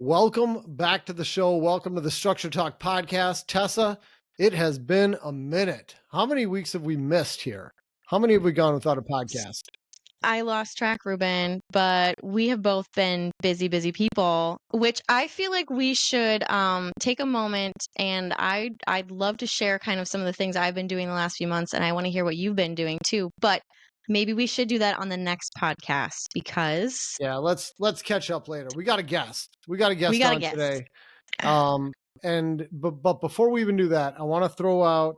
Welcome back to the show. Welcome to the Structure Talk podcast. Tessa, it has been a minute. How many weeks have we missed here? How many have we gone without a podcast? I lost track, Reuben, but we have both been busy people, which I feel like we should take a moment, and I'd love to share kind of some of the things I've been doing the last few months, and I want to hear what you've been doing too. But maybe we should do that on the next podcast because let's catch up later. We got a guest. We got a guest on today. But before we even do that, I want to throw out.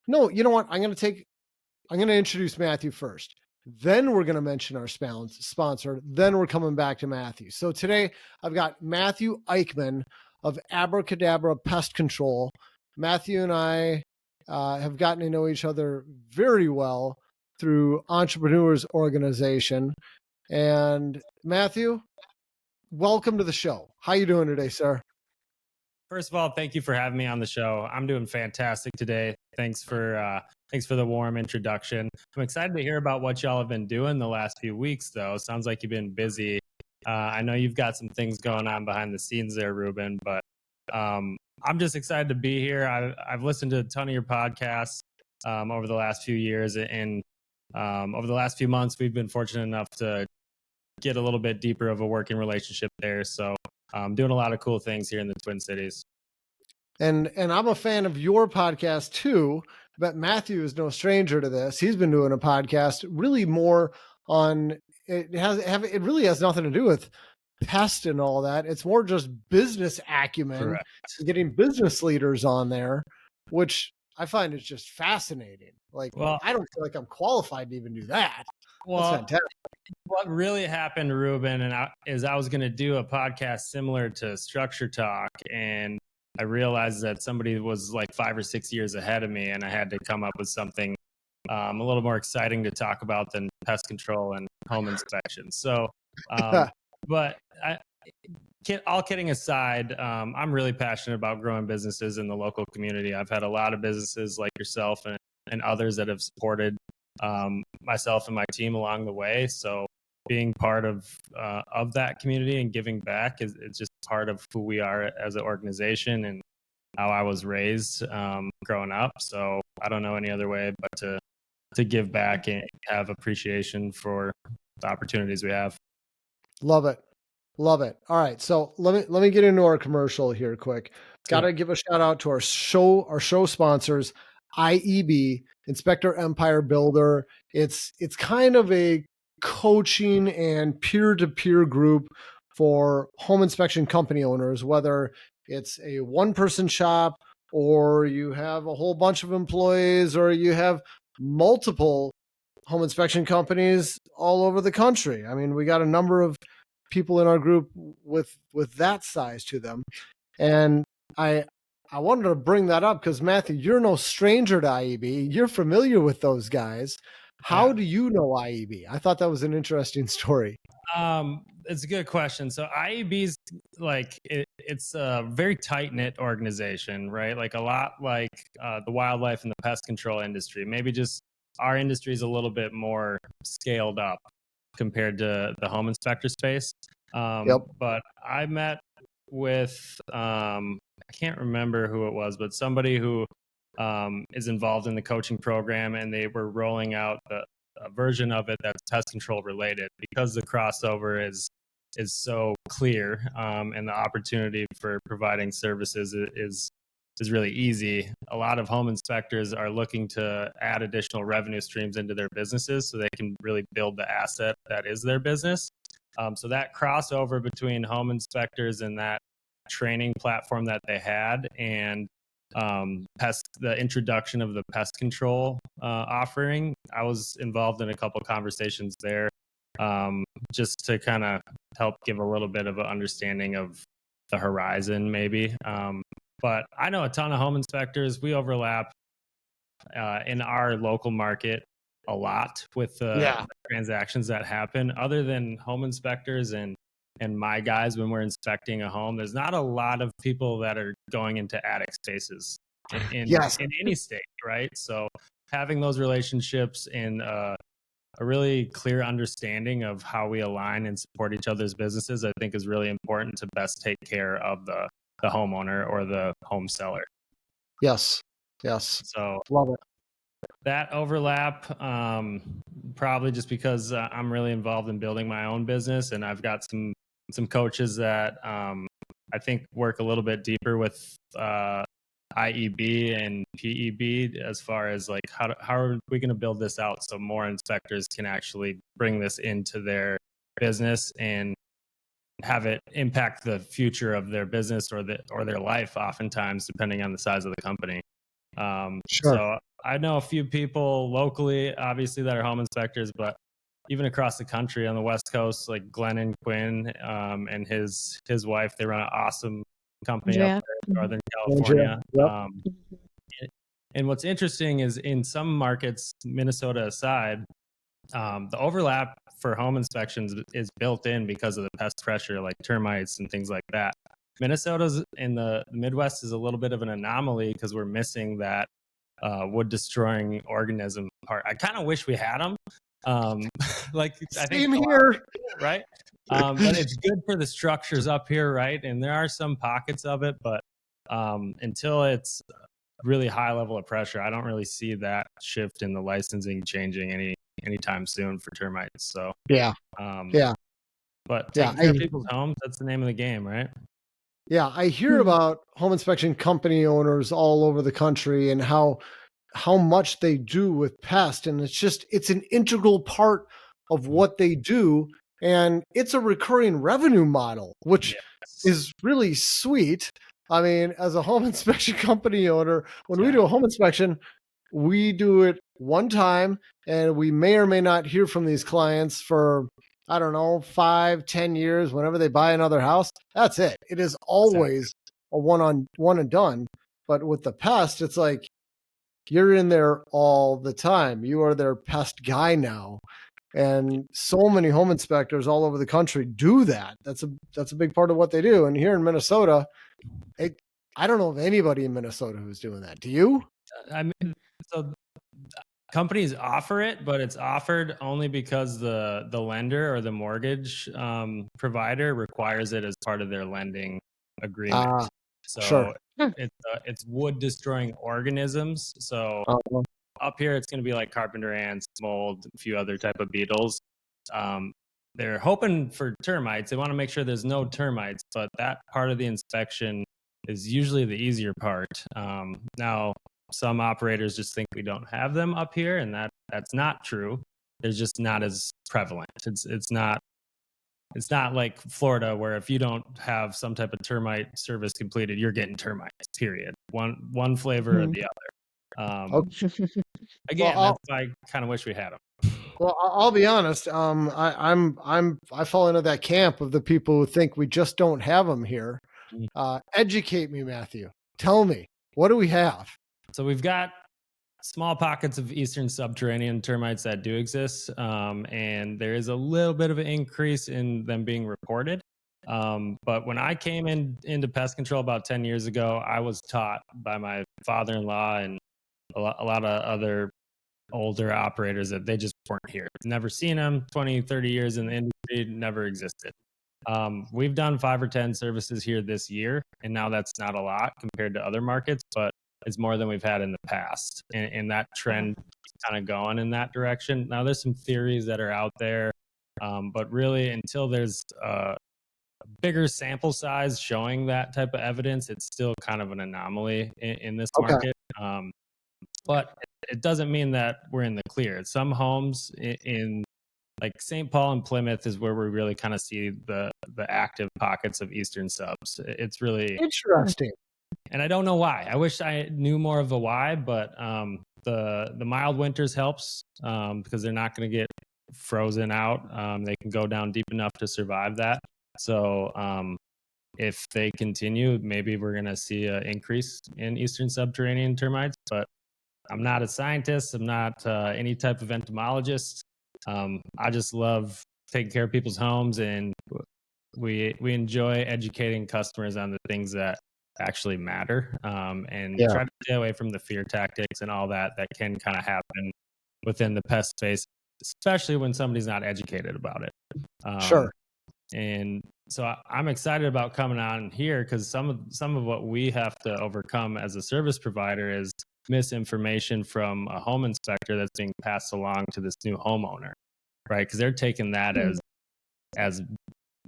No, you know what? I'm going to introduce Matthew first. Then we're going to mention our sponsor. Then we're coming back to Matthew. So today I've got Matthew Eickman of Abra Kadabra Pest Control. Matthew and I have gotten to know each other very well through Entrepreneurs Organization. And Matthew, welcome to the show. How you doing today, sir? First of all, thank you for having me on the show. I'm doing fantastic today. Thanks for the warm introduction. I'm excited to hear about what y'all have been doing the last few weeks, though. Sounds like you've been busy. I know you've got some things going on behind the scenes there, Reuben, but I'm just excited to be here. I've listened to a ton of your podcasts over the last few years, and over the last few months, we've been fortunate enough to get a little bit deeper of a working relationship there. So doing a lot of cool things here in the Twin Cities. And I'm a fan of your podcast too, but Matthew is no stranger to this. He's been doing a podcast really more on, it really has nothing to do with pest and all that. It's more just business acumen. Correct. Getting business leaders on there, which I find is just fascinating. I don't feel like I'm qualified to even do that. Well, that's fantastic. What really happened, Reuben, is I was going to do a podcast similar to Structure Talk, and I realized that somebody was like 5 or 6 years ahead of me, and I had to come up with something a little more exciting to talk about than pest control and home inspection. So, but all kidding aside, I'm really passionate about growing businesses in the local community. I've had a lot of businesses like yourself and others that have supported myself and my team along the way. So being part of that community and giving back is just part of who we are as an organization and how I was raised growing up. So I don't know any other way but to give back and have appreciation for the opportunities we have. Love it. All right. So let me get into our commercial here quick. Got to give a shout out to our show sponsors, IEB, Inspector Empire Builder. It's kind of a coaching and peer-to-peer group for home inspection company owners, whether it's a one-person shop or you have a whole bunch of employees or you have multiple home inspection companies all over the country. I mean, we got a number of people in our group with that size to them. And I wanted to bring that up because Matthew, you're no stranger to IEB. You're familiar with those guys. How do you know IEB? I thought that was an interesting story. It's a good question. So IEB's it's a very tight-knit organization, right? Like a lot like the wildlife and the pest control industry. Maybe just our industry is a little bit more scaled up compared to the home inspector space. But I met with, I can't remember who it was, but somebody who is involved in the coaching program, and they were rolling out a version of it that's pest control related because the crossover is so clear, and the opportunity for providing services is really easy. A lot of home inspectors are looking to add additional revenue streams into their businesses so they can really build the asset that is their business. So that crossover between home inspectors and that training platform that they had and the introduction of the pest control offering, I was involved in a couple conversations there just to kind of help give a little bit of an understanding of the horizon maybe. But I know a ton of home inspectors. We overlap in our local market a lot with the transactions that happen. Other than home inspectors and my guys, when we're inspecting a home, there's not a lot of people that are going into attic spaces in any state, right? So having those relationships in a a really clear understanding of how we align and support each other's businesses, I think is really important to best take care of the homeowner or the home seller. Yes. So Love it. that overlap, probably just because I'm really involved in building my own business, and I've got some coaches that I think work a little bit deeper with IEB and PEB as far as like how are we going to build this out so more inspectors can actually bring this into their business and have it impact the future of their business or their life, oftentimes depending on the size of the company. Sure. So I know a few people locally, obviously, that are home inspectors, but even across the country on the West Coast, like Glenn and Quinn and his wife, they run an awesome company up there in Northern California. And what's interesting is in some markets, Minnesota aside, the overlap for home inspections is built in because of the pest pressure, like termites and things like that. Minnesota's in the Midwest is a little bit of an anomaly because we're missing that wood destroying organism part. I kind of wish we had them. Like I think here, right? But it's good for the structures up here, right? And there are some pockets of it, but until it's really high level of pressure, I don't really see that shift in the licensing changing anytime soon for termites. So but taking care of people's homes, that's the name of the game, right? Yeah, I hear about home inspection company owners all over the country and how much they do with pests, and it's an integral part of what they do, and it's a recurring revenue model, which is really sweet. I mean, as a home inspection company owner, when we do a home inspection, we do it one time, and we may or may not hear from these clients for, I don't know, 5-10 years, whenever they buy another house. That's it. It is always a one and done. But with the pest, it's like you're in there all the time. You are their pest guy now. And so many home inspectors all over the country do that. That's a big part of what they do. And here in Minnesota, I don't know of anybody in Minnesota who's doing that. Do you? I mean, so companies offer it, but it's offered only because the lender or the mortgage provider requires it as part of their lending agreement. So it's wood destroying organisms. So up here, it's going to be like carpenter ants, mold, a few other type of beetles. They're hoping for termites. They want to make sure there's no termites, but that part of the inspection is usually the easier part. Now, some operators just think we don't have them up here, and that's not true. They're just not as prevalent. It's not like Florida, where if you don't have some type of termite service completed, you're getting termites. Period. One flavor or the other. Again, that's why I kind of wish we had them. Well, I'll be honest. I fall into that camp of the people who think we just don't have them here. Educate me, Matthew. Tell me, what do we have? So we've got small pockets of eastern subterranean termites that do exist, and there is a little bit of an increase in them being reported. But when I came into pest control about 10 years ago, I was taught by my father-in-law and a lot of other older operators that they just weren't here. Never seen them. 20, 30 years in the industry, never existed. We've done 5 or 10 services here this year, and now that's not a lot compared to other markets, but it's more than we've had in the past. And that trend is kind of going in that direction. Now, there's some theories that are out there, but really until there's a bigger sample size showing that type of evidence, it's still kind of an anomaly in this market. But it doesn't mean that we're in the clear. Some homes in like St. Paul and Plymouth is where we really kind of see the active pockets of eastern subs. It's really interesting. And I don't know why. I wish I knew more of a why, but the mild winters helps because they're not going to get frozen out. They can go down deep enough to survive that. So if they continue, maybe we're going to see an increase in eastern subterranean termites. But I'm not a scientist. I'm not any type of entomologist. I just love taking care of people's homes, and we enjoy educating customers on the things that actually matter, and try to stay away from the fear tactics and all that can kind of happen within the pest space. especially when somebody's not educated about it. Sure. And so I'm excited about coming on here because some of what we have to overcome as a service provider is misinformation from a home inspector that's being passed along to this new homeowner, right? Because they're taking that as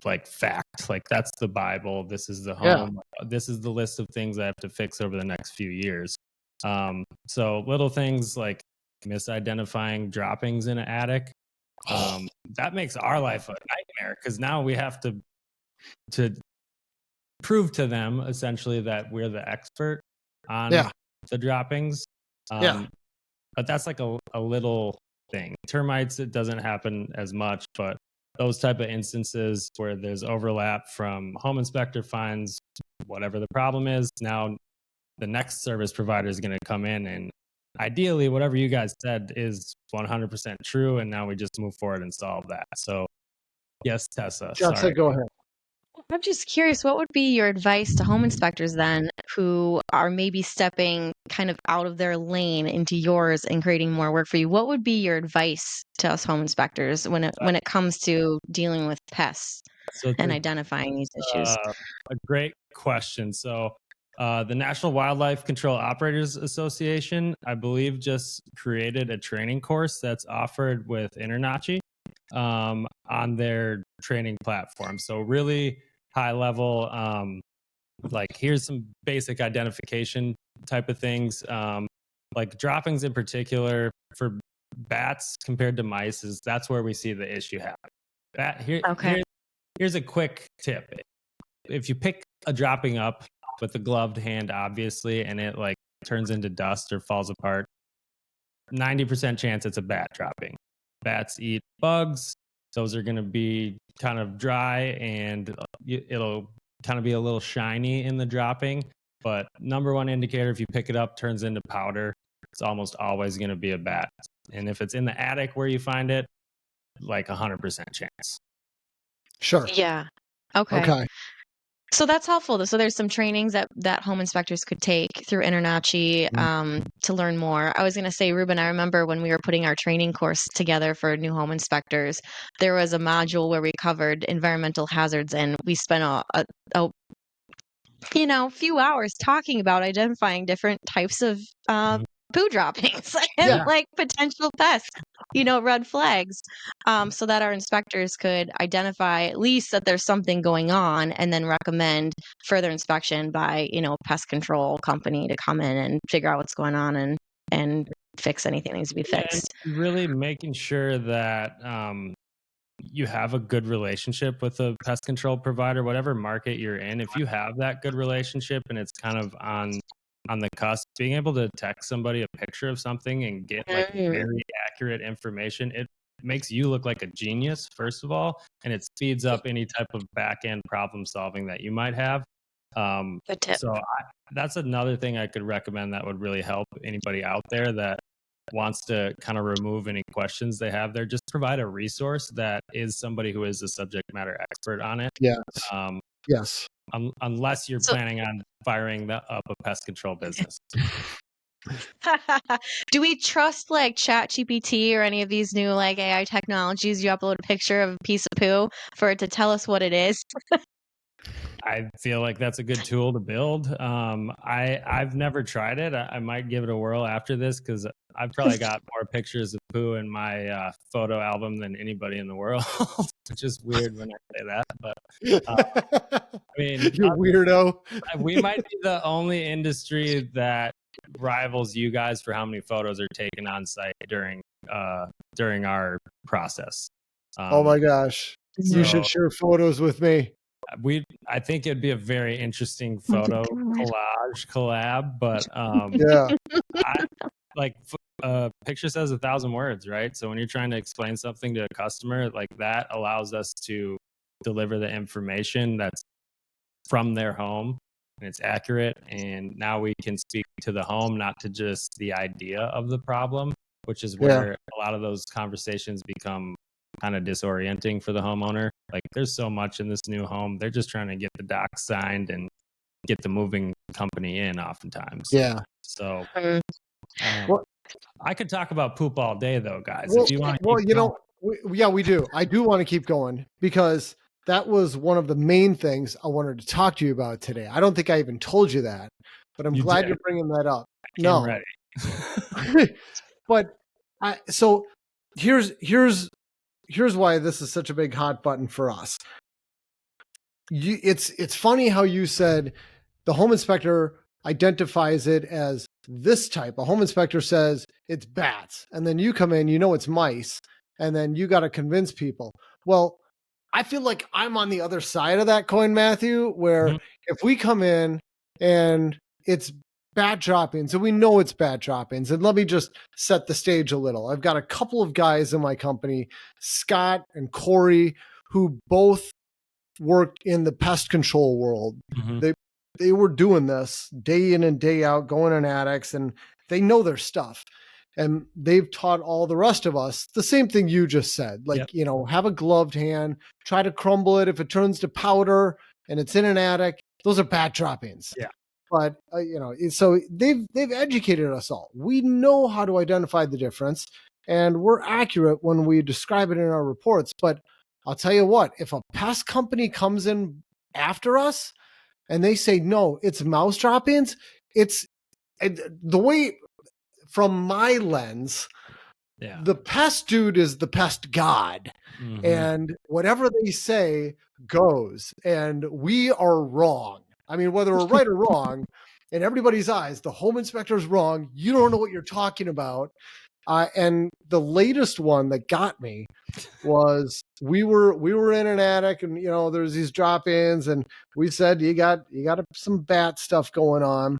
like fact, like that's the Bible. This is the home. This is the list of things I have to fix over the next few years. So little things like misidentifying droppings in an attic. That makes our life a nightmare because now we have to prove to them essentially that we're the expert on the droppings. But that's like a little thing. Termites, it doesn't happen as much, but those type of instances where there's overlap from home inspector finds whatever the problem is, now the next service provider is going to come in and ideally whatever you guys said is 100% true, and now we just move forward and solve that. So yes, Tessa. Tessa, go ahead. I'm just curious, what would be your advice to home inspectors then who are maybe stepping kind of out of their lane into yours and creating more work for you? What would be your advice to us home inspectors when it comes to dealing with pests and identifying these issues? A great question. So the National Wildlife Control Operators Association, I believe, just created a training course that's offered with InterNACHI on their training platform. So really high level, like here's some basic identification type of things, like droppings in particular for bats compared to mice that's where we see the issue happen. Here's a quick tip. If you pick a dropping up with a gloved hand, obviously, and it like turns into dust or falls apart, 90% chance it's a bat dropping. Bats eat bugs. Those are going to be kind of dry and it'll kind of be a little shiny in the dropping. But number one indicator, if you pick it up, turns into powder, it's almost always going to be a bat. And if it's in the attic where you find it, like 100% chance. Sure. Yeah. Okay. So that's helpful. So there's some trainings that home inspectors could take through InterNACHI to learn more. I was going to say, Reuben, I remember when we were putting our training course together for new home inspectors, there was a module where we covered environmental hazards, and we spent a few hours talking about identifying different types of poo droppings and like potential pests, red flags, so that our inspectors could identify at least that there's something going on and then recommend further inspection by, a pest control company to come in and figure out what's going on and fix anything that needs to be fixed. And really making sure that you have a good relationship with a pest control provider, whatever market you're in. If you have that good relationship and it's kind of on the cusp, being able to text somebody a picture of something and get like very accurate information, it makes you look like a genius, first of all, and it speeds up any type of back end problem solving that you might have. Good tip. So that's another thing I could recommend that would really help anybody out there that wants to kind of remove any questions they have there. Just provide a resource that is somebody who is a subject matter expert on it. Yes. Unless you're planning on firing up a pest control business. Do we trust like ChatGPT or any of these new like AI technologies? You upload a picture of a piece of poo for it to tell us what it is. I feel like that's a good tool to build. I've never tried it. I might give it a whirl after this because I've probably got more pictures of poo in my photo album than anybody in the world, which is weird when I say that. But I mean, you weirdo. We might be the only industry that rivals you guys for how many photos are taken on site during our process. Oh my gosh. You should share photos with me. I think it'd be a very interesting photo collab, but picture says 1,000 words, right? So when you're trying to explain something to a customer, like that allows us to deliver the information that's from their home and it's accurate. And now we can speak to the home, not to just the idea of the problem, which is where a lot of those conversations become kind of disorienting for the homeowner. Like there's so much in this new home. They're just trying to get the docs signed and get the moving company in oftentimes. Yeah. So I could talk about poop all day, though, guys. Well, If you want to well, keep you going. know, yeah, we do. I do want to keep going because that was one of the main things I wanted to talk to you about today. I don't think I even told you that, but I'm You glad did. you're bringing that up. I'm No, ready. but so here's why this is such a big hot button for us. It's funny how you said the home inspector identifies it as this type. A home inspector says it's bats, and then you come in, you know it's mice, and then you got to convince people. Well, I feel like I'm on the other side of that coin, Matthew, where if we come in and it's bat droppings, and we know it's bat droppings, and let me just set the stage a little. I've got a couple of guys in my company, Scott and Corey, who both worked in the pest control world. They were doing this day in and day out, going in attics, and they know their stuff. And they've taught all the rest of us the same thing you just said. Like, you know, have a gloved hand, try to crumble it. If it turns to powder and it's in an attic, those are bat droppings. Yeah. But, you know, so they've educated us all. We know how to identify the difference, and we're accurate when we describe it in our reports. But I'll tell you what, if a pest company comes in after us and they say, no, it's mouse droppings, it's the way, from my lens, the pest dude is the pest god. And whatever they say goes. And we are wrong. I mean, whether we're right or wrong, in everybody's eyes, the home inspector's wrong. You don't know what you're talking about. And the latest one that got me was we were in an attic, and you know there's these drop-ins, and we said you got some bat stuff going on,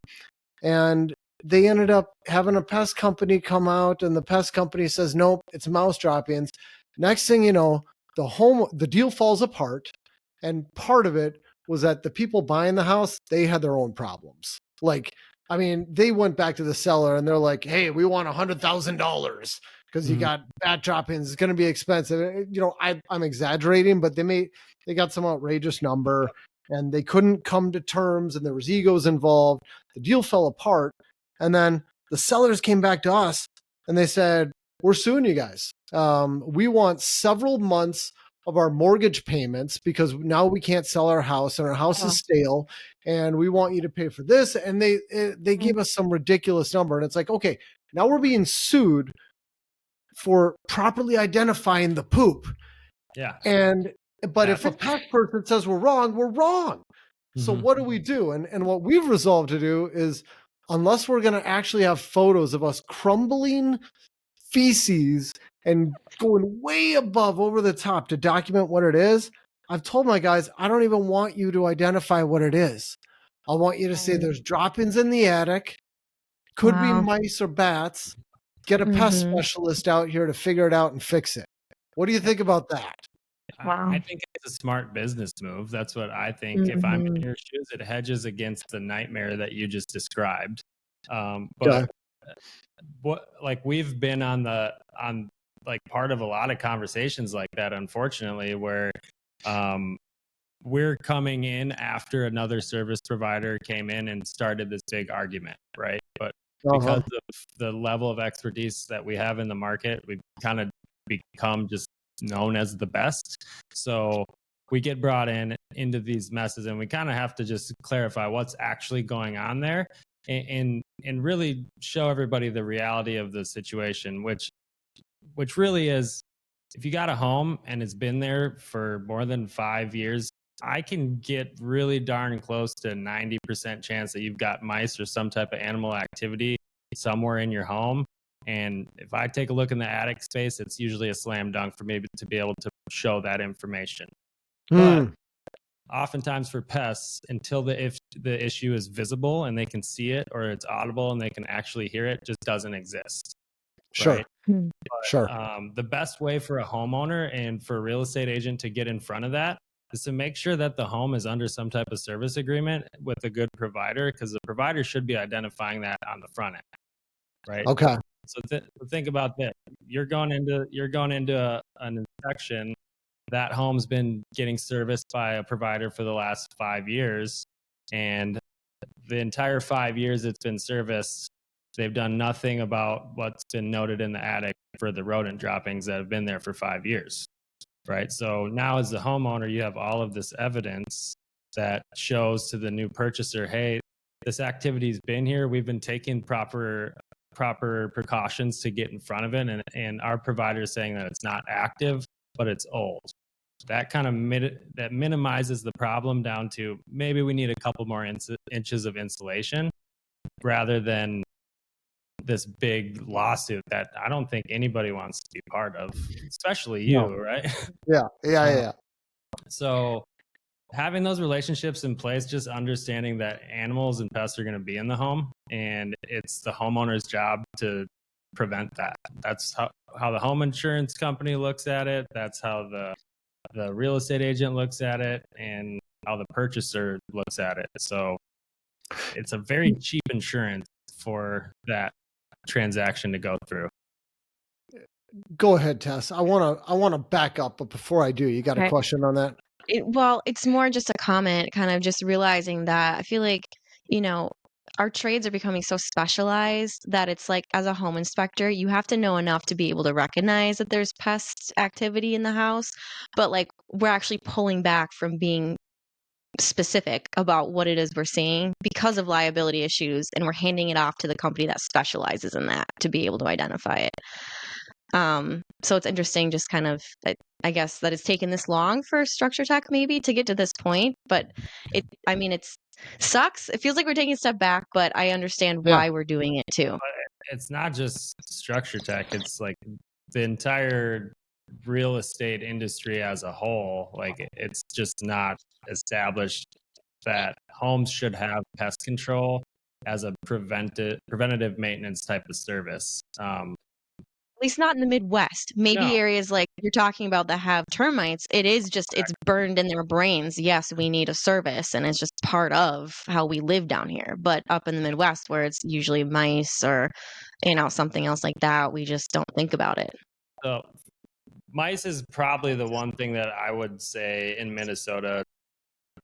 and they ended up having a pest company come out, and the pest company says nope, it's mouse drop-ins. Next thing you know, the deal falls apart, and part of it was that the people buying the house, they had their own problems. Like, I mean, they went back to the seller and they're like, hey, we want $100,000 because you got bat droppings. It's going to be expensive. You know, I'm exaggerating, but they got some outrageous number, and they couldn't come to terms, and there was egos involved. The deal fell apart. And then the sellers came back to us and they said, we're suing you guys. We want several months of our mortgage payments because now we can't sell our house and our house is stale, and we want you to pay for this. And they gave us some ridiculous number. And it's like, okay, now we're being sued for properly identifying the poop. Yeah. But if a pest person says we're wrong, we're wrong. So what do we do? And what we've resolved to do is, unless we're going to actually have photos of us crumbling feces and going way above, over the top to document what it is, I've told my guys, I don't even want you to identify what it is. I want you to say there's drop-ins in the attic, could be mice or bats. Get a pest specialist out here to figure it out and fix it. What do you think about that? I think it's a smart business move. That's what I think. If I'm in your shoes, it hedges against the nightmare that you just described. But what, like, we've been on like part of a lot of conversations like that, unfortunately, where we're coming in after another service provider came in and started this big argument, right? But because of the level of expertise that we have in the market, we've kind of become just known as the best. So we get brought into these messes, and we kind of have to just clarify what's actually going on there, and really show everybody the reality of the situation, which really is, if you got a home and it's been there for more than 5 years, I can get really darn close to 90% chance that you've got mice or some type of animal activity somewhere in your home. And if I take a look in the attic space, it's usually a slam dunk for me to be able to show that information. But oftentimes for pests, until if the issue is visible and they can see it, or it's audible and they can actually hear it, just doesn't exist. Sure. Right? But, the best way for a homeowner and for a real estate agent to get in front of that is to make sure that the home is under some type of service agreement with a good provider, because the provider should be identifying that on the front end. Right. Okay. So think about this. You're going into an inspection. That home's been getting serviced by a provider for the last 5 years, and the entire 5 years it's been serviced, they've done nothing about what's been noted in the attic for the rodent droppings that have been there for 5 years, right? So now as the homeowner, you have all of this evidence that shows to the new purchaser, hey, this activity's been here. We've been taking proper precautions to get in front of it, and our provider is saying that it's not active, but it's old. That kind of that minimizes the problem down to maybe we need a couple more inches of insulation rather than this big lawsuit that I don't think anybody wants to be part of, especially you, right? Yeah. So having those relationships in place, just understanding that animals and pests are going to be in the home, and it's the homeowner's job to prevent that. That's how the home insurance company looks at it. That's how the real estate agent looks at it, and how the purchaser looks at it. So it's a very cheap insurance for that transaction to go through. Go ahead, Tess. I want to back up, but before I do, you got a question on that? Well, it's more just a comment, kind of just realizing that I feel like, our trades are becoming so specialized that it's like, as a home inspector, you have to know enough to be able to recognize that there's pest activity in the house. But like, we're actually pulling back from being specific about what it is we're seeing because of liability issues, and we're handing it off to the company that specializes in that to be able to identify it. So it's interesting, just kind of, I guess, that it's taken this long for Structure Tech maybe to get to this point, but it sucks. It feels like we're taking a step back, but I understand why we're doing it too. It's not just Structure Tech. It's like the entire real estate industry as a whole. Like, it's just not established that homes should have pest control as a preventative maintenance type of service. At least not in the Midwest. Maybe areas like you're talking about that have termites, it is just, it's burned in their brains. Yes, we need a service, and it's just part of how we live down here. But up in the Midwest, where it's usually mice or, something else like that, we just don't think about it. So mice is probably the one thing that I would say in Minnesota,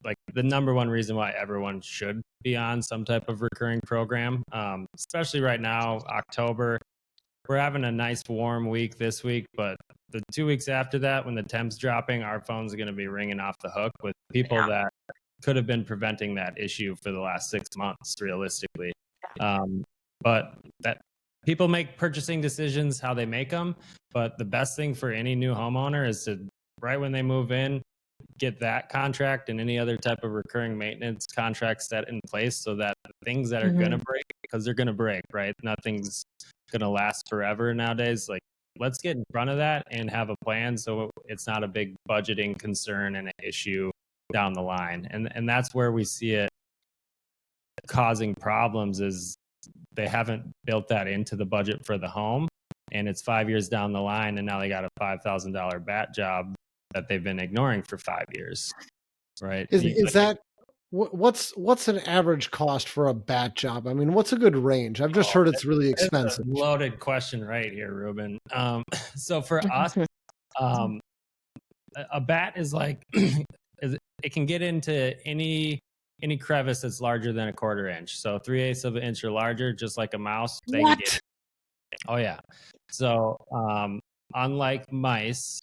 like the number one reason why everyone should be on some type of recurring program, especially right now, October. We're having a nice warm week this week, but the 2 weeks after that, when the temp's dropping, our phone's going to be ringing off the hook with people that could have been preventing that issue for the last 6 months, realistically. But that people make purchasing decisions how they make them. But the best thing for any new homeowner is to, right when they move in, get that contract and any other type of recurring maintenance contract set in place, so that the things that are going to break, because they're going to break, right? Nothing's going to last forever nowadays. Like, let's get in front of that and have a plan so it's not a big budgeting concern and an issue down the line. And that's where we see it causing problems, is they haven't built that into the budget for the home, and it's 5 years down the line, and now they got a $5,000 bat job that they've been ignoring for 5 years, right? Is that what's an average cost for a bat job? I mean, what's a good range? I've just heard it's really expensive. It's a loaded question right here, Reuben. So for us, a bat is like it can get into any crevice that's larger than a 1/4 inch. So 3/8 of an inch or larger, just like a mouse. They can get. Oh yeah. So unlike mice,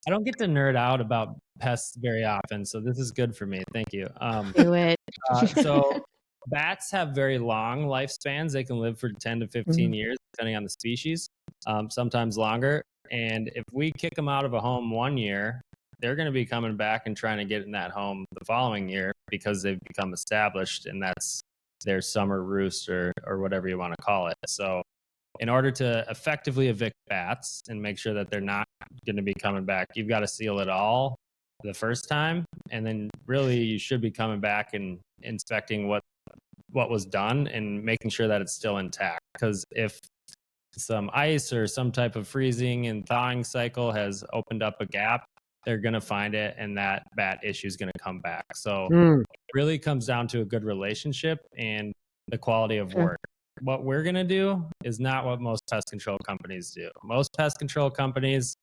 I don't get to nerd out about pests very often, so this is good for me. Thank you. Do it. So bats have very long lifespans. They can live for 10 to 15 years, depending on the species, sometimes longer. And if we kick them out of a home 1 year, they're going to be coming back and trying to get in that home the following year, because they've become established, and that's their summer roost or whatever you want to call it. So in order to effectively evict bats and make sure that they're not going to be coming back, you've got to seal it all the first time. And then really you should be coming back and inspecting what was done and making sure that it's still intact. Because if some ice or some type of freezing and thawing cycle has opened up a gap, they're going to find it, and that bat issue is going to come back. So it really comes down to a good relationship and the quality of work. What we're going to do is not what most pest control companies do. Most pest control companies,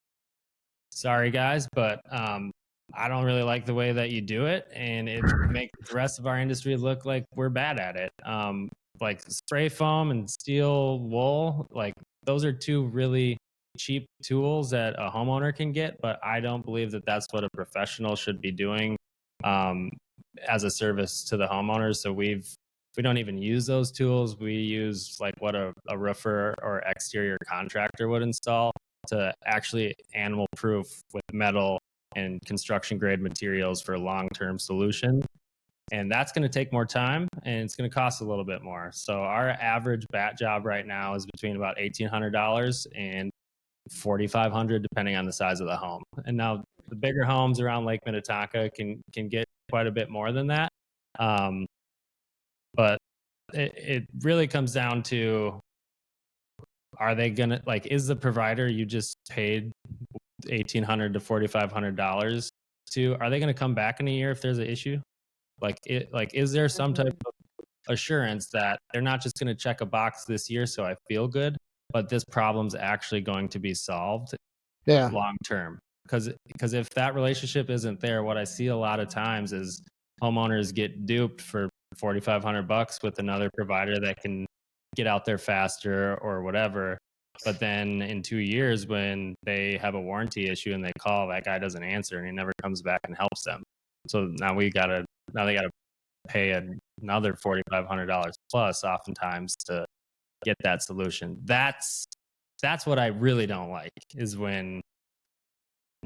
sorry guys, but I don't really like the way that you do it, and it makes the rest of our industry look like we're bad at it. like spray foam and steel wool, like those are two really cheap tools that a homeowner can get, but I don't believe that that's what a professional should be doing as a service to the homeowners. So we don't even use those tools. We use like what a roofer or exterior contractor would install to actually animal proof with metal and construction grade materials for long-term solution. And that's going to take more time and it's going to cost a little bit more. So our average bat job right now is between about $1,800 and $4,500, depending on the size of the home. And now the bigger homes around Lake Minnetonka can get quite a bit more than that. But it really comes down to, are they going to, like, is the provider you just paid $1,800 to $4,500 to, are they going to come back in a year if there's an issue? Like, is there some type of assurance that they're not just going to check a box this year so I feel good, but this problem's actually going to be solved long term? Because if that relationship isn't there, what I see a lot of times is homeowners get duped for $4,500 with another provider that can get out there faster or whatever. But then in 2 years, when they have a warranty issue and they call, that guy doesn't answer and he never comes back and helps them. So now they got to pay another $4,500 plus oftentimes to get that solution. That's what I really don't like, is when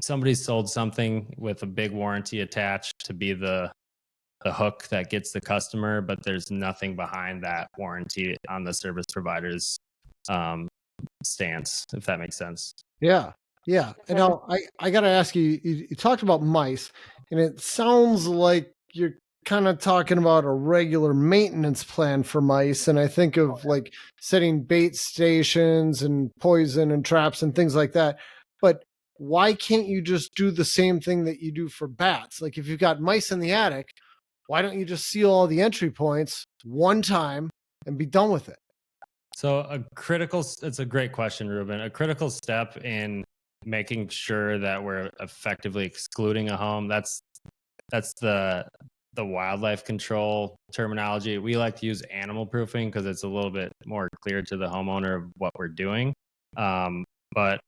somebody's sold something with a big warranty attached to be the hook that gets the customer, but there's nothing behind that warranty on the service provider's stance, if that makes sense. Yeah. And now I got to ask you, you talked about mice, and it sounds like you're kind of talking about a regular maintenance plan for mice. And I think of like setting bait stations and poison and traps and things like that. But why can't you just do the same thing that you do for bats? Like if you've got mice in the attic, why don't you just seal all the entry points one time and be done with it? So it's a great question, Reuben. A critical step in making sure that we're effectively excluding a home, that's the wildlife control terminology. We like to use animal proofing because it's a little bit more clear to the homeowner of what we're doing. But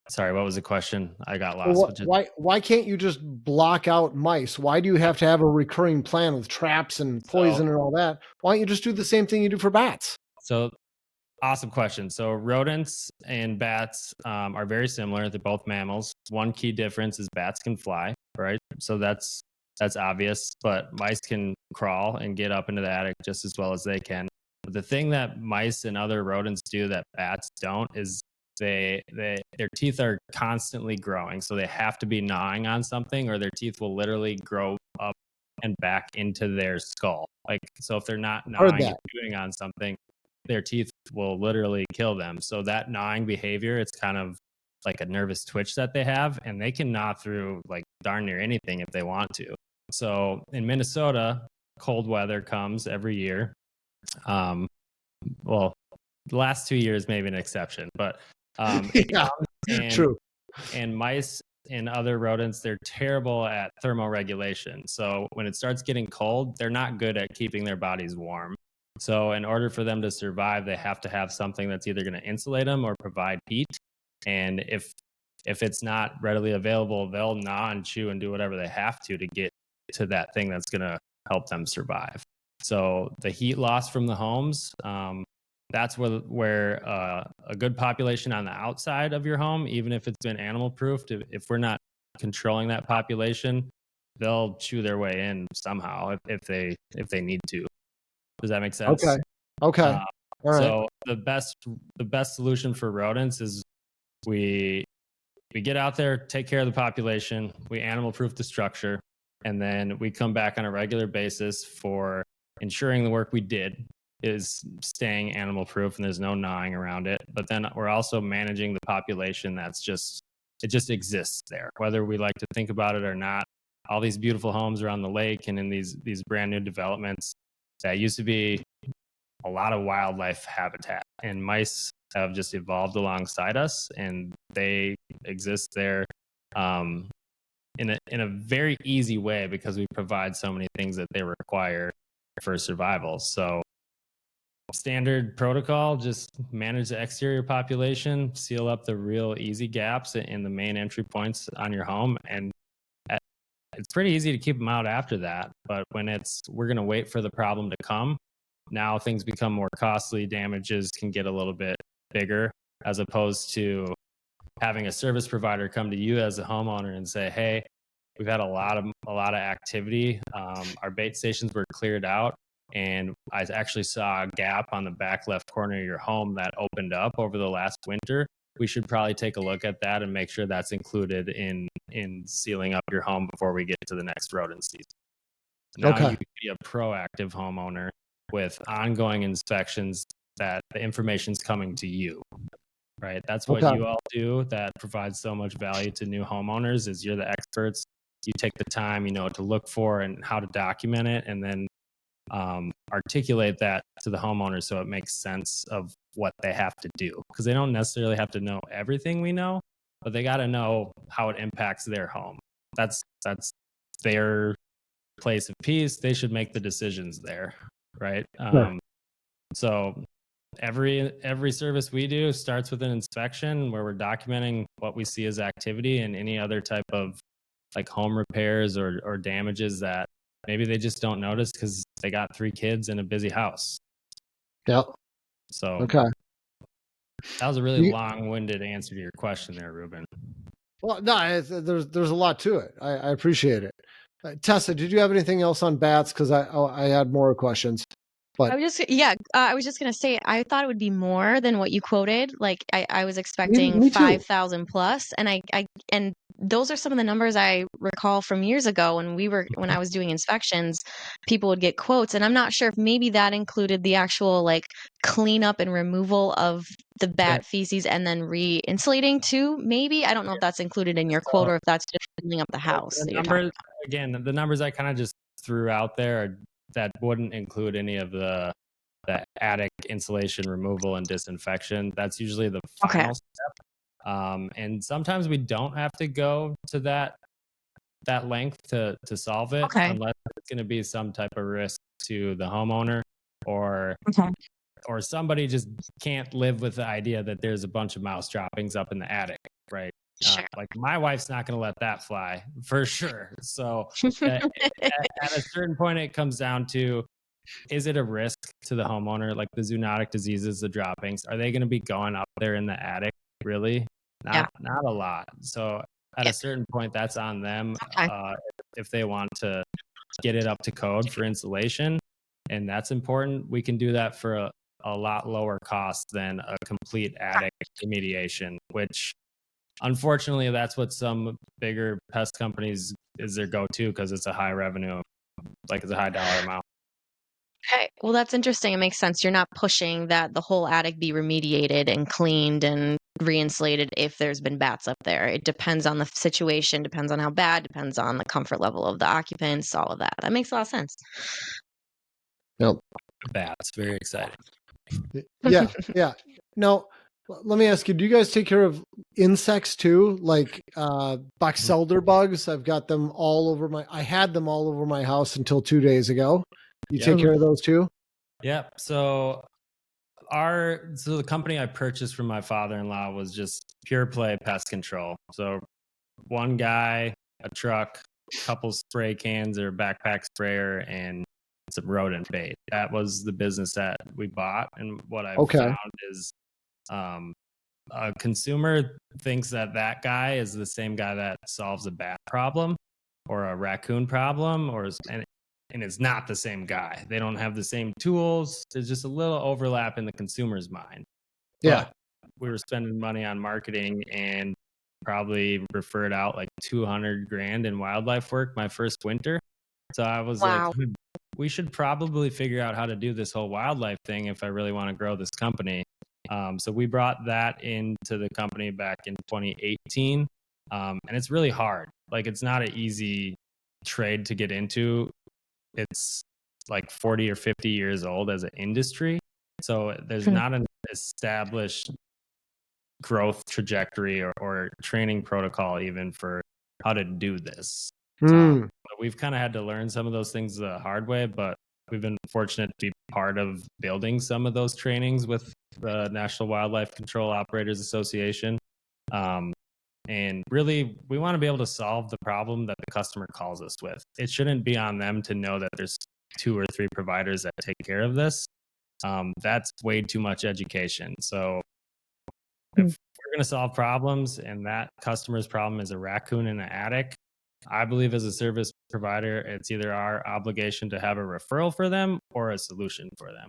sorry, what was the question? I got lost. Why can't you just block out mice? Why do you have to have a recurring plan with traps and poison and all that? Why don't you just do the same thing you do for bats? So awesome question. So rodents and bats are very similar. They're both mammals. One key difference is bats can fly, right? So that's obvious, but mice can crawl and get up into the attic just as well as they can. But the thing that mice and other rodents do that bats don't is their teeth are constantly growing. So they have to be gnawing on something or their teeth will literally grow up and back into their skull. Like, so if they're not gnawing and chewing on something, their teeth will literally kill them. So that gnawing behavior, it's kind of like a nervous twitch that they have, and they can gnaw through like darn near anything if they want to. So in Minnesota, cold weather comes every year. Well, the last 2 years maybe an exception, but true. And mice and other rodents, they're terrible at thermoregulation. So when it starts getting cold, they're not good at keeping their bodies warm. So in order for them to survive, they have to have something that's either going to insulate them or provide heat. And if it's not readily available, they'll gnaw and chew and do whatever they have to get to that thing that's going to help them survive. So the heat loss from the homes, that's where a good population on the outside of your home, even if it's been animal proofed, if we're not controlling that population, they'll chew their way in somehow if they need to. Does that make sense? Okay. All right. So the best solution for rodents is we get out there, take care of the population, we animal proof the structure, and then we come back on a regular basis for ensuring the work we did is staying animal proof and there's no gnawing around it. But then we're also managing the population it just exists there, whether we like to think about it or not. All these beautiful homes around the lake and in these brand new developments, that used to be a lot of wildlife habitat, and mice have just evolved alongside us, and they exist there in a very easy way because we provide so many things that they require for survival. So standard protocol, just manage the exterior population, seal up the real easy gaps in the main entry points on your home, and it's pretty easy to keep them out after that. But when we're going to wait for the problem to come, now things become more costly, damages can get a little bit bigger, as opposed to having a service provider come to you as a homeowner and say, hey, we've had a lot of activity. Our bait stations were cleared out, and I actually saw a gap on the back left corner of your home that opened up over the last winter. We should probably take a look at that and make sure that's included in sealing up your home before we get to the next rodent season. Now you can be a proactive homeowner with ongoing inspections that the information's coming to you. Right. That's what you all do that provides so much value to new homeowners. Is you're the experts. You take the time, you know what to look for and how to document it, and then articulate that to the homeowner so it makes sense of what they have to do. Because they don't necessarily have to know everything we know, but they got to know how it impacts their home. That's their place of peace. They should make the decisions there. Right. So every service we do starts with an inspection where we're documenting what we see as activity and any other type of like home repairs or damages that maybe they just don't notice because they got 3 kids in a busy house. Yep. So that was a really long-winded answer to your question there, Reuben. Well, no, there's a lot to it. I appreciate it. Tessa, did you have anything else on bats? Because I had more questions. But I was just gonna say I thought it would be more than what you quoted. Like I was expecting me 5,000 plus, and those are some of the numbers I recall from years ago when I was doing inspections. People would get quotes, and I'm not sure if maybe that included the actual like cleanup and removal of the bat feces and then re-insulating too. Maybe I don't know if that's included in your quote or if that's just cleaning up the house. The numbers I kind of just threw out there that wouldn't include any of the attic insulation removal and disinfection. That's usually the final step. And sometimes we don't have to go to that length to solve it unless it's going to be some type of risk to the homeowner or somebody just can't live with the idea that there's a bunch of mouse droppings up in the attic, right? Like my wife's not going to let that fly for sure. So at a certain point, it comes down to, is it a risk to the homeowner? Like the zoonotic diseases, the droppings, are they going to be going up there in the attic? Really? Not a lot. So at a certain point, that's on them. If they want to get it up to code for insulation, and that's important, we can do that for a lot lower cost than a complete attic remediation, which unfortunately, that's what some bigger pest companies is their go-to because it's a high revenue, like it's a high dollar amount. Okay, well that's interesting. It makes sense. You're not pushing that the whole attic be remediated and cleaned and re-insulated if there's been bats up there. It depends on the situation, depends on how bad, depends on the comfort level of the occupants, all of that. That makes a lot of sense. Yep. Bats, very exciting. Yeah. Now, let me ask you, do you guys take care of insects too? Like box elder bugs? I've got them all over I had them all over my house until 2 days ago. You take care of those too? Yep. So the company I purchased from my father-in-law was just pure play pest control. So one guy, a truck, a couple spray cans or a backpack sprayer, and some rodent bait. That was the business that we bought. And what I found is a consumer thinks that guy is the same guy that solves a bat problem or a raccoon problem, and it's not the same guy. They don't have the same tools. There's just a little overlap in the consumer's mind. Yeah. But we were spending money on marketing and probably referred out like $200,000 in wildlife work my first winter. So I was like, we should probably figure out how to do this whole wildlife thing if I really want to grow this company. So we brought that into the company back in 2018. And it's really hard. Like it's not an easy trade to get into. It's like 40 or 50 years old as an industry. So there's not an established growth trajectory or training protocol even for how to do this. We've kind of had to learn some of those things the hard way, but we've been fortunate to be part of building some of those trainings with the National Wildlife Control Operators Association. And really, we want to be able to solve the problem that the customer calls us with. It shouldn't be on them to know that there's 2 or 3 providers that take care of this. That's way too much education. So if we're going to solve problems and that customer's problem is a raccoon in an attic, I believe as a service provider, it's either our obligation to have a referral for them or a solution for them.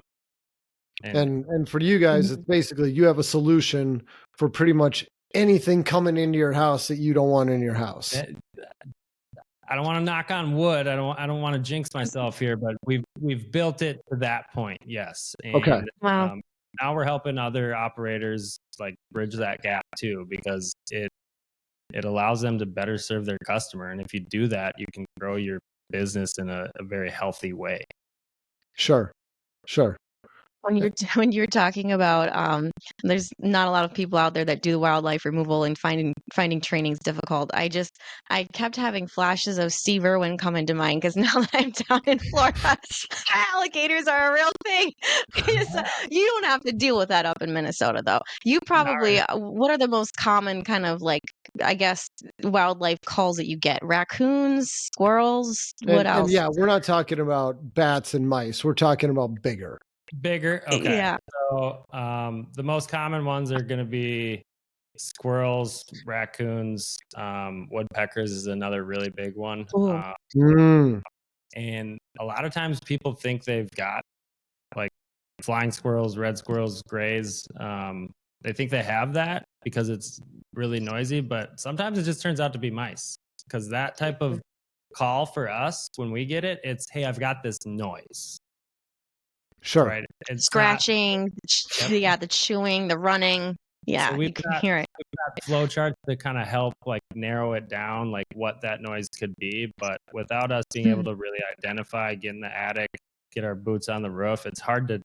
And for you guys, it's basically you have a solution for pretty much anything coming into your house that you don't want in your house. I don't want to knock on wood. I don't want to jinx myself here, but we've built it to that point. Yes. And, okay. Wow. Now we're helping other operators like bridge that gap too, because it allows them to better serve their customer. And if you do that, you can grow your business in a very healthy way. Sure. When you're talking about there's not a lot of people out there that do wildlife removal, and finding trainings difficult. I kept having flashes of Steve Irwin come into mind, because now that I'm down in Florida, alligators are a real thing. You don't have to deal with that up in Minnesota, though. You probably what are the most common kind of, like, I guess, wildlife calls that you get? Raccoons, squirrels, what else? And yeah, we're not talking about bats and mice. We're talking about bigger. Okay. Yeah. So the most common ones are going to be squirrels, raccoons, woodpeckers is another really big one. And a lot of times people think they've got like flying squirrels, red squirrels, grays. They think they have that because it's really noisy, but sometimes it just turns out to be mice, because that type of call for us, when we get it, it's, hey, I've got this noise. Sure. Right. It's scratching, the chewing, the running. Yeah, so you can hear it. We've got flow charts to kind of help like narrow it down, like what that noise could be. But without us being able to really identify, get in the attic, get our boots on the roof, it's hard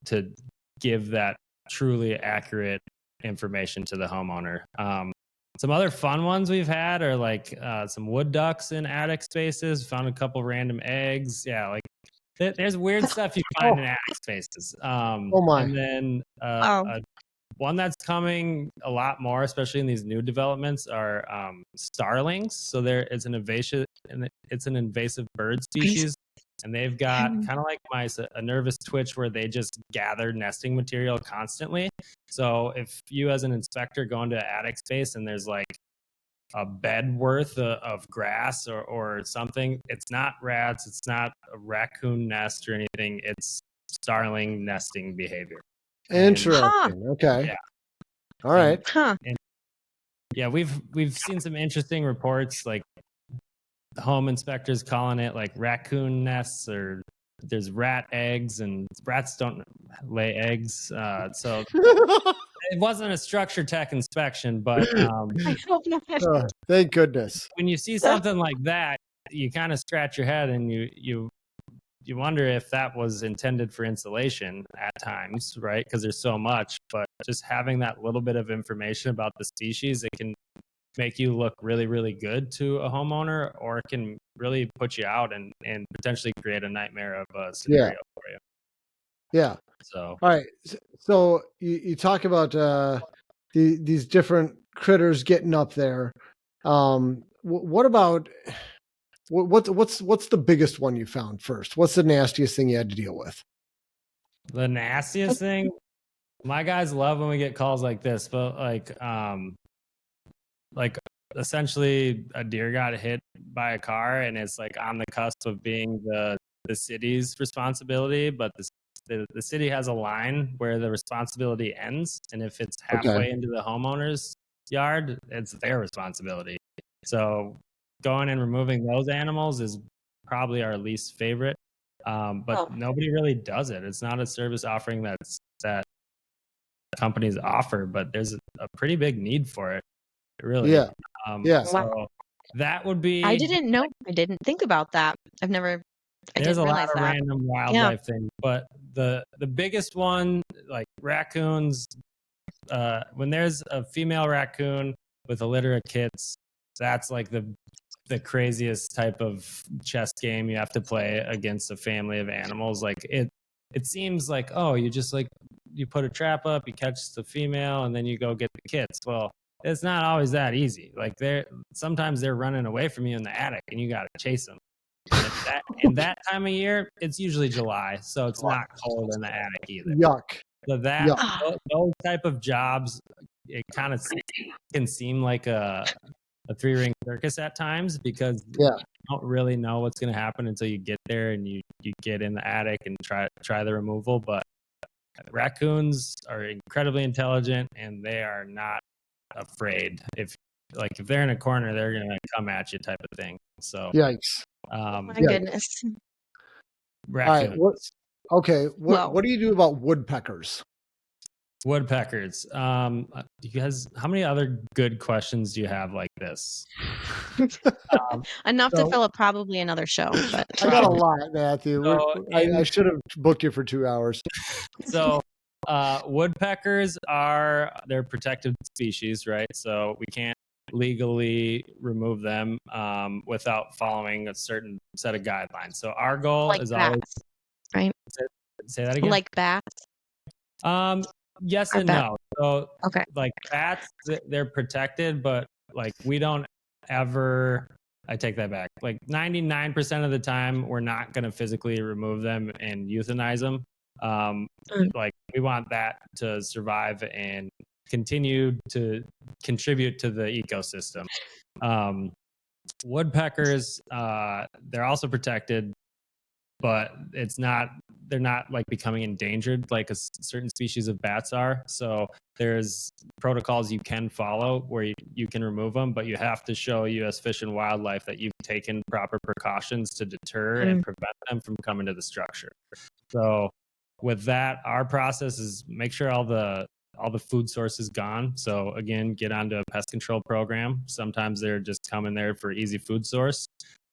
to give that truly accurate information to the homeowner. Some other fun ones we've had are like some wood ducks in attic spaces. Found a couple random eggs. Yeah, like there's weird stuff you find in attic spaces. And then one that's coming a lot more, especially in these new developments, are starlings. So it's an invasive bird species, and they've got kind of like mice, a nervous twitch where they just gather nesting material constantly. So if you as an inspector go into an attic space and there's like a bed worth of grass or something, it's not rats, it's not a raccoon nest or anything, it's starling nesting behavior. Interesting. Okay. Yeah. All right. And yeah, we've seen some interesting reports, like home inspectors calling it like raccoon nests, or there's rat eggs, and rats don't lay eggs. So it wasn't a structure tech inspection, but I hope not. Thank goodness. When you see something like that, you kind of scratch your head and you wonder if that was intended for insulation at times, right? Because there's so much, but just having that little bit of information about the species, it can make you look really, really good to a homeowner, or it can really put you out and potentially create a nightmare of a scenario for you. Yeah. So, all right. So you talk about these different critters getting up there. What about what's the biggest one you found first? What's the nastiest thing you had to deal with? The nastiest thing, my guys love when we get calls like this, but like essentially a deer got hit by a car and it's like on the cusp of being the city's responsibility, but the city has a line where the responsibility ends, and if it's halfway into the homeowner's yard, it's their responsibility. So going and removing those animals is probably our least favorite, but nobody really does it. It's not a service offering that companies offer, but there's a pretty big need for it, really. So that would be. I didn't know. I didn't think about that. There's a lot of random wildlife things, but the biggest one, like raccoons, when there's a female raccoon with a litter of kits, that's like the the craziest type of chess game you have to play against a family of animals. Like it seems like, oh, you just like, you put a trap up, you catch the female, and then you go get the kits. Well, it's not always that easy. Like sometimes they're running away from you in the attic and you got to chase them. And that time of year, it's usually July, so it's not cold in the attic either. Yuck. So those type of jobs, it kind of can seem like a three-ring circus at times, because you don't really know what's going to happen until you get there and you get in the attic and try the removal. But raccoons are incredibly intelligent and they are not afraid. If they're in a corner, they're going to come at you, type of thing. So yikes. My goodness. Raccoons. All right, what do you do about woodpeckers? Woodpeckers. You guys, how many other good questions do you have like this? Enough to fill up probably another show. But I got a lot, Matthew. I should have booked you for 2 hours. So woodpeckers they're protected species, right? So we can't legally remove them without following a certain set of guidelines. So our goal is bats, always right. Say that again. Like bats. Yes and no. So okay, like bats, they're protected, but like we don't ever. I take that back. Like 99% of the time, we're not going to physically remove them and euthanize them. Like we want that to survive and continue to contribute to the ecosystem. Woodpeckers, they're also protected, but they're not like becoming endangered like a certain species of bats are. So there's protocols you can follow where you can remove them, but you have to show U.S. Fish and Wildlife that you've taken proper precautions to deter and prevent them from coming to the structure. So with that, our process is make sure all the food source is gone. So again, get onto a pest control program. Sometimes they're just coming there for easy food source.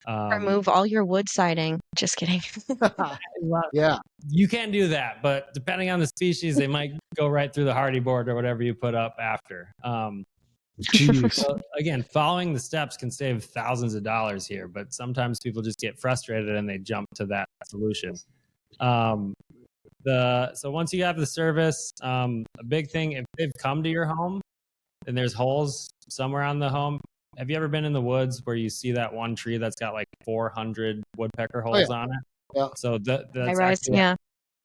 Remove all your wood siding. Just kidding. Yeah, you can do that, but depending on the species, they might go right through the hardy board or whatever you put up after. So again, following the steps can save thousands of dollars here, but sometimes people just get frustrated and they jump to that solution. So once you have the service, a big thing, if they've come to your home and there's holes somewhere on the home, have you ever been in the woods where you see that one tree that's got like 400 woodpecker holes on it? Yeah. So that's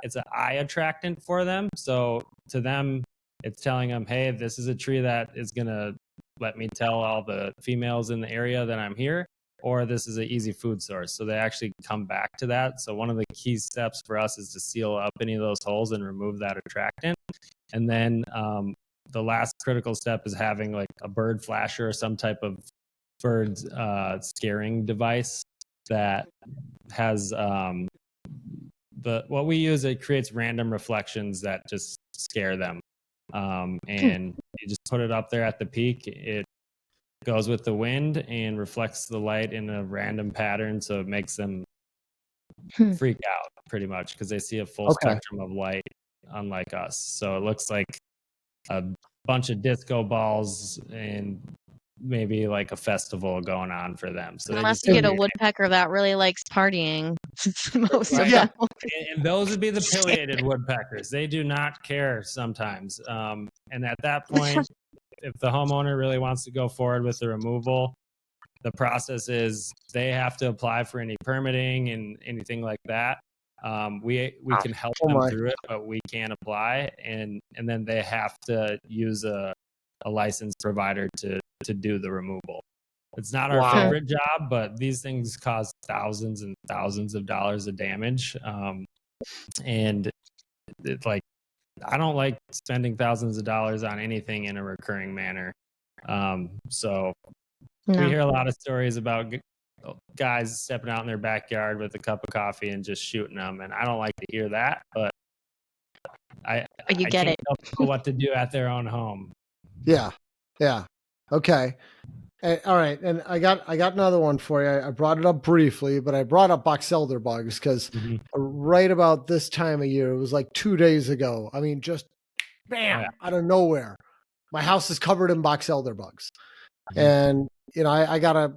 it's an eye attractant for them. So to them, it's telling them, hey, this is a tree that is going to let me tell all the females in the area that I'm here, or this is an easy food source. So they actually come back to that. So one of the key steps for us is to seal up any of those holes and remove that attractant. And then the last critical step is having like a bird flasher or some type of bird scaring device that has what we use. It creates random reflections that just scare them. And you just put it up there at the peak. It goes with the wind and reflects the light in a random pattern. So it makes them freak out pretty much because they see a full spectrum of light, unlike us. So it looks like a bunch of disco balls and maybe like a festival going on for them. So unless you get a woodpecker that really likes partying, most of them. And those would be the pileated woodpeckers. They do not care sometimes. And at that point, if the homeowner really wants to go forward with the removal, the process is they have to apply for any permitting and anything like that. We can help them through it, but we can't apply, and then they have to use a licensed provider to do the removal. It's not our favorite job, but these things cause thousands and thousands of dollars of damage. And it's like, I don't like spending thousands of dollars on anything in a recurring manner. We hear a lot of stories about guys stepping out in their backyard with a cup of coffee and just shooting them. And I don't like to hear that, but I can't tell people what to do at their own home. Yeah. Okay. All right. And I got another one for you. I brought it up briefly, but I brought up box elder bugs because right about this time of year, it was like 2 days ago. I mean, just bam, out of nowhere. My house is covered in box elder bugs. And, I got to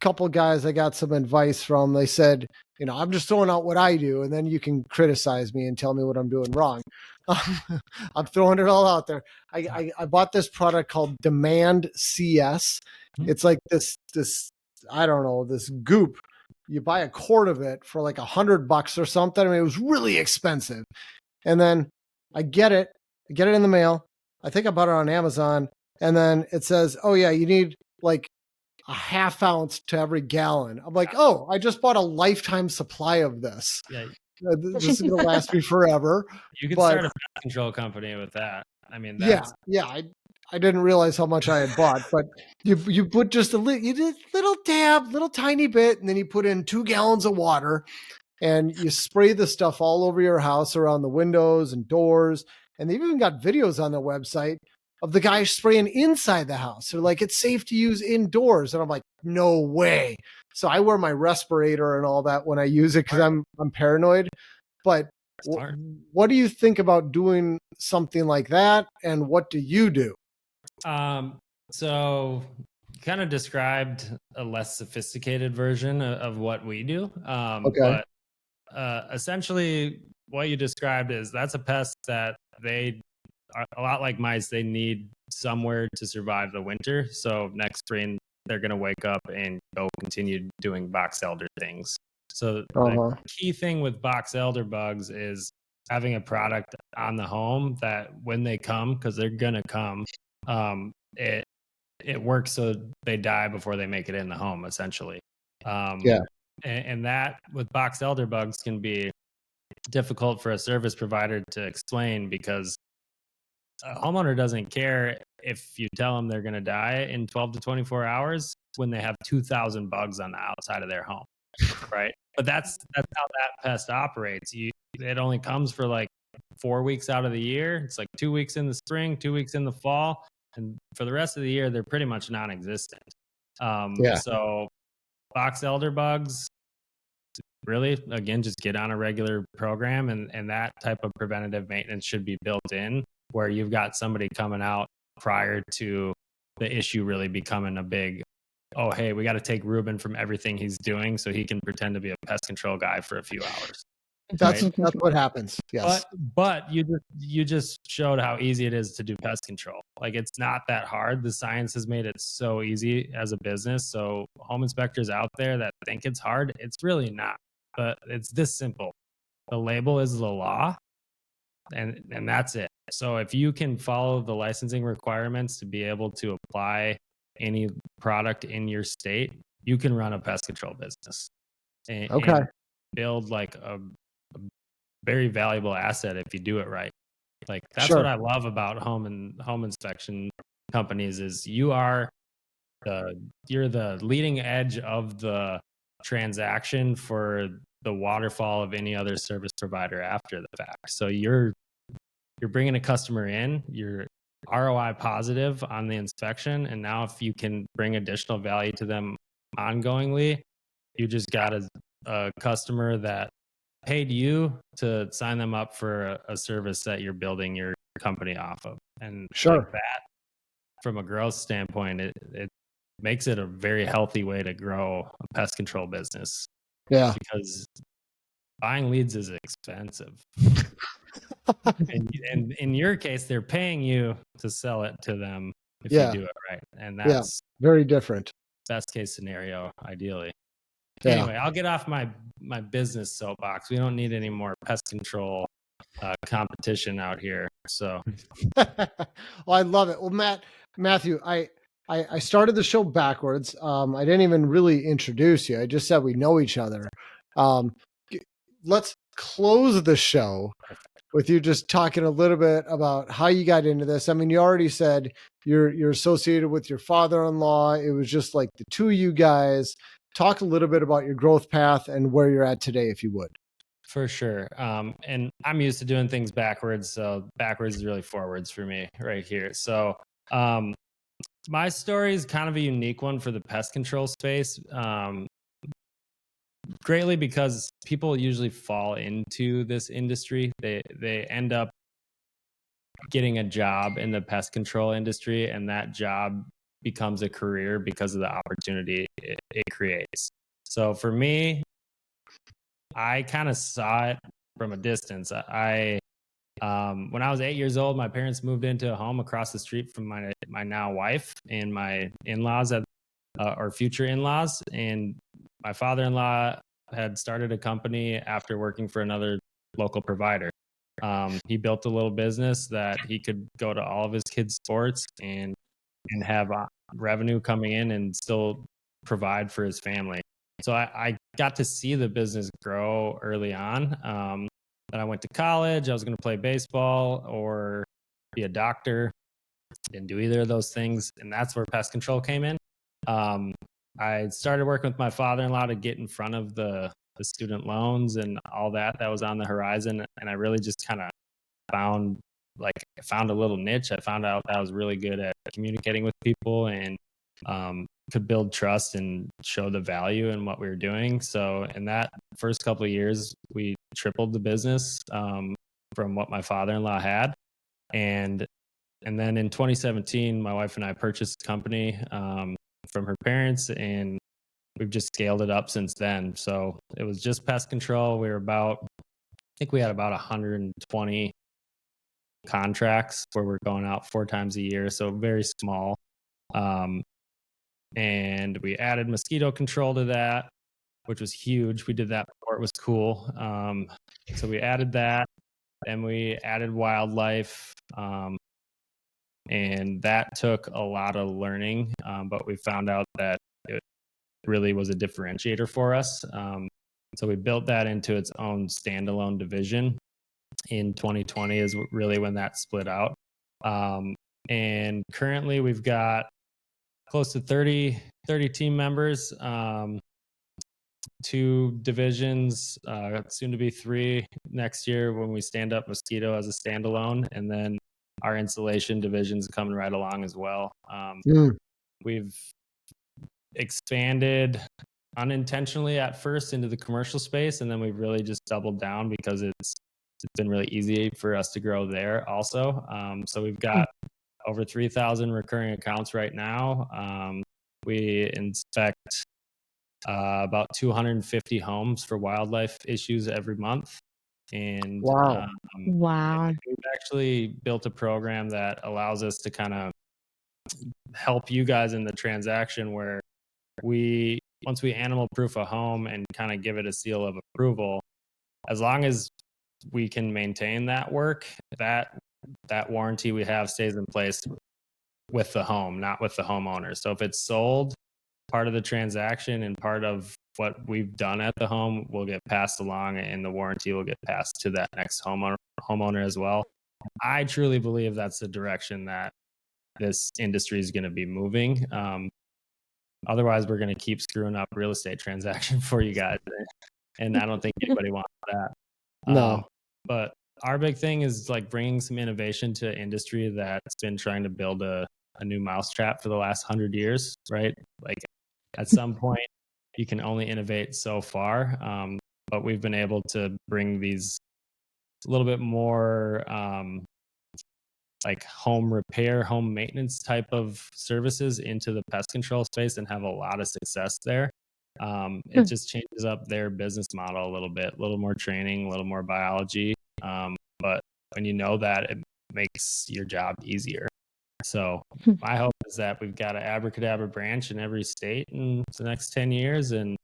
couple guys I got some advice from. They said, I'm just throwing out what I do, and then you can criticize me and tell me what I'm doing wrong. I'm throwing it all out there. I bought this product called Demand CS. It's like this I don't know, this goop. You buy a quart of it for like $100 or something. I mean, it was really expensive. And then I get it in the mail. I think I bought it on Amazon. And then it says, oh yeah, you need like a half ounce to every gallon. I'm like, oh, I just bought a lifetime supply of this. Yeah. This is going to last me forever. You could start a pest control company with that. I mean, that's... yeah. I didn't realize how much I had bought, but you put just you did little dab, little tiny bit, and then you put in 2 gallons of water, and you spray the stuff all over your house, around the windows and doors. And they've even got videos on their website of the guy spraying inside the house. They're like, it's safe to use indoors. And I'm like, no way. So I wear my respirator and all that when I use it because I'm paranoid. But what do you think about doing something like that? And what do you do? So kind of described a less sophisticated version of what we do. Okay. But essentially what you described is that's a pest that they are a lot like mice. They need somewhere to survive the winter. So next spring, they're going to wake up and go continue doing box elder things. So the key thing with box elder bugs is having a product on the home that when they come, because they're going to come, it works so they die before they make it in the home, essentially. And that with box elder bugs can be difficult for a service provider to explain because a homeowner doesn't care if you tell them they're going to die in 12 to 24 hours when they have 2,000 bugs on the outside of their home, right? But that's how that pest operates. It only comes for like 4 weeks out of the year. It's like 2 weeks in the spring, 2 weeks in the fall, and for the rest of the year, they're pretty much non-existent. So box elder bugs, really, again, just get on a regular program, and that type of preventative maintenance should be built in where you've got somebody coming out prior to the issue really becoming a big, oh, hey, we got to take Reuben from everything he's doing so he can pretend to be a pest control guy for a few hours. That's what happens. Yes. But you just showed how easy it is to do pest control. Like, it's not that hard. The science has made it so easy as a business. So home inspectors out there that think it's hard, it's really not. But it's this simple. The label is the law, and that's it. So if you can follow the licensing requirements to be able to apply any product in your state, you can run a pest control business and build like a very valuable asset if you do it right. Like, that's what I love about home inspection companies is you're the leading edge of the transaction for the waterfall of any other service provider after the fact. So you're bringing a customer in, you're ROI positive on the inspection, and now if you can bring additional value to them ongoingly, you just got a customer that paid you to sign them up for a service that you're building your company off of. And like that, from a growth standpoint, it makes it a very healthy way to grow a pest control business. Yeah. Because buying leads is expensive. and in your case, they're paying you to sell it to them if you do it right. And that's very different. Best case scenario, ideally. Anyway, I'll get off my business soapbox. We don't need any more pest control competition out here. So, well, I love it. Well, Matthew, I started the show backwards. I didn't even really introduce you. I just said we know each other. Let's close the show with you just talking a little bit about how you got into this. I mean, you already said you're associated with your father-in-law. It was just like the two of you guys. Talk a little bit about your growth path and where you're at today, if you would. For sure. And I'm used to doing things backwards. So backwards is really forwards for me right here. So my story is kind of a unique one for the pest control space. Greatly because people usually fall into this industry. They end up getting a job in the pest control industry, and that job becomes a career because of the opportunity it creates. So for me, I kind of saw it from a distance. When I was 8 years old, my parents moved into a home across the street from my now wife and my in-laws or future in-laws. And my father-in-law had started a company after working for another local provider. He built a little business that he could go to all of his kids' sports and have revenue coming in and still provide for his family. So I got to see the business grow early on. Then I went to college. I was going to play baseball or be a doctor. Didn't do either of those things. And that's where pest control came in. I started working with my father-in-law to get in front of the student loans and all that was on the horizon. And I really just kind of found a little niche. I found out that I was really good at communicating with people and could build trust and show the value in what we were doing. So in that first couple of years, we tripled the business from what my father-in-law had. And then in 2017, my wife and I purchased a company from her parents, and we've just scaled it up since then. So it was just pest control. We had about 120 contracts where we're going out 4 times a year. So very small. And we added mosquito control to that, which was huge. We did that before it was cool. So we added that, and we added wildlife. And that took a lot of learning, but we found out that it really was a differentiator for us. So we built that into its own standalone division in 2020 is really when that split out. And currently we've got close to 30 team members, 2 divisions, soon to be 3 next year when we stand up mosquito as a standalone. And then our insulation division's coming right along as well. We've expanded unintentionally at first into the commercial space, and then we've really just doubled down because it's been really easy for us to grow there also. So we've got over 3,000 recurring accounts right now. We inspect about 250 homes for wildlife issues every month. And Wow. we've actually built a program that allows us to kind of help you guys in the transaction where once we animal proof a home and kind of give it a seal of approval, as long as we can maintain that work, that warranty we have stays in place with the home, not with the homeowner. So if it's sold, part of the transaction and part of what we've done at the home will get passed along, and the warranty will get passed to that next homeowner as well. I truly believe that's the direction that this industry is going to be moving. Otherwise, we're going to keep screwing up real estate transaction for you guys. And I don't think anybody wants that. No. But our big thing is like bringing some innovation to industry that's been trying to build a new mousetrap for the last 100 years, right? Like at some point, you can only innovate so far. But we've been able to bring these a little bit more like home repair, home maintenance type of services into the pest control space and have a lot of success there. It just changes up their business model a little bit, a little more training, a little more biology. But when you know that, it makes your job easier. So my hope is that we've got an Abra Kadabra branch in every state in the next 10 years and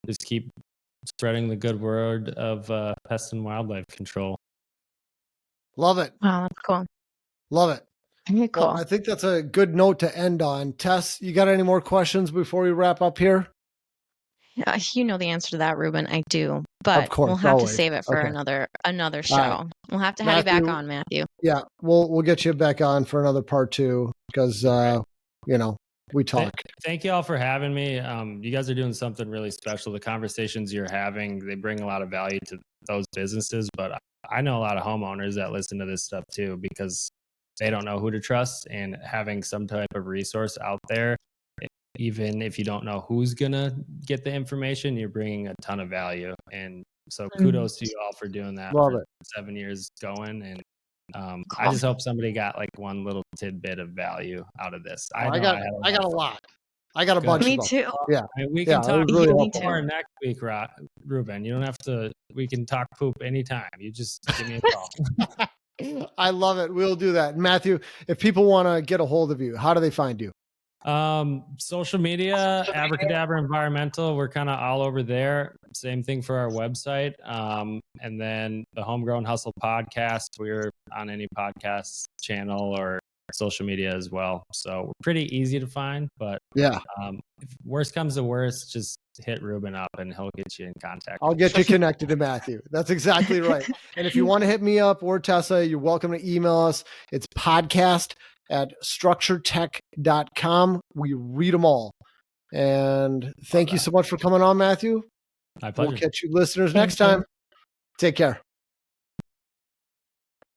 just keep spreading the good word of pest and wildlife control. Love it. Wow, that's cool. Love it. Very cool. Well, I think that's a good note to end on. Tess, you got any more questions before we wrap up here? You know the answer to that, Reuben. I do, but Of course, we'll have always. to save it for Okay. another show. All right. We'll have to have you back Matthew- on, Matthew. Yeah, we'll get you back on for another part 2 because we talk. Thank you all for having me. You guys are doing something really special. The conversations you're having, they bring a lot of value to those businesses, but I know a lot of homeowners that listen to this stuff too because they don't know who to trust, and having some type of resource out there, even if you don't know who's going to get the information, you're bringing a ton of value. And so kudos to you all for doing that. Love for it. 7 years going, and I just hope somebody got like one little tidbit of value out of this. I got a lot. I got a bunch Me of them. too. Yeah. I mean, we can talk really more next week, Reuben. You don't have to. We can talk poop anytime. You just give me a call. I love it. We'll do that. Matthew, if people want to get a hold of you, how do they find you? Social media, Abra Kadabra Environmental. We're kind of all over there. Same thing for our website. And then the Homegrown Hustle podcast. We're on any podcast channel or social media as well. So we're pretty easy to find, but if worst comes to worst, just hit Reuben up and he'll get you in contact. I'll get you connected to Matthew. That's exactly right. And if you want to hit me up or Tessa, you're welcome to email us. It's podcast@structuretech.com. We read them all. And thank you so much for coming on, Matthew. My pleasure. We'll catch you listeners next time. Take care.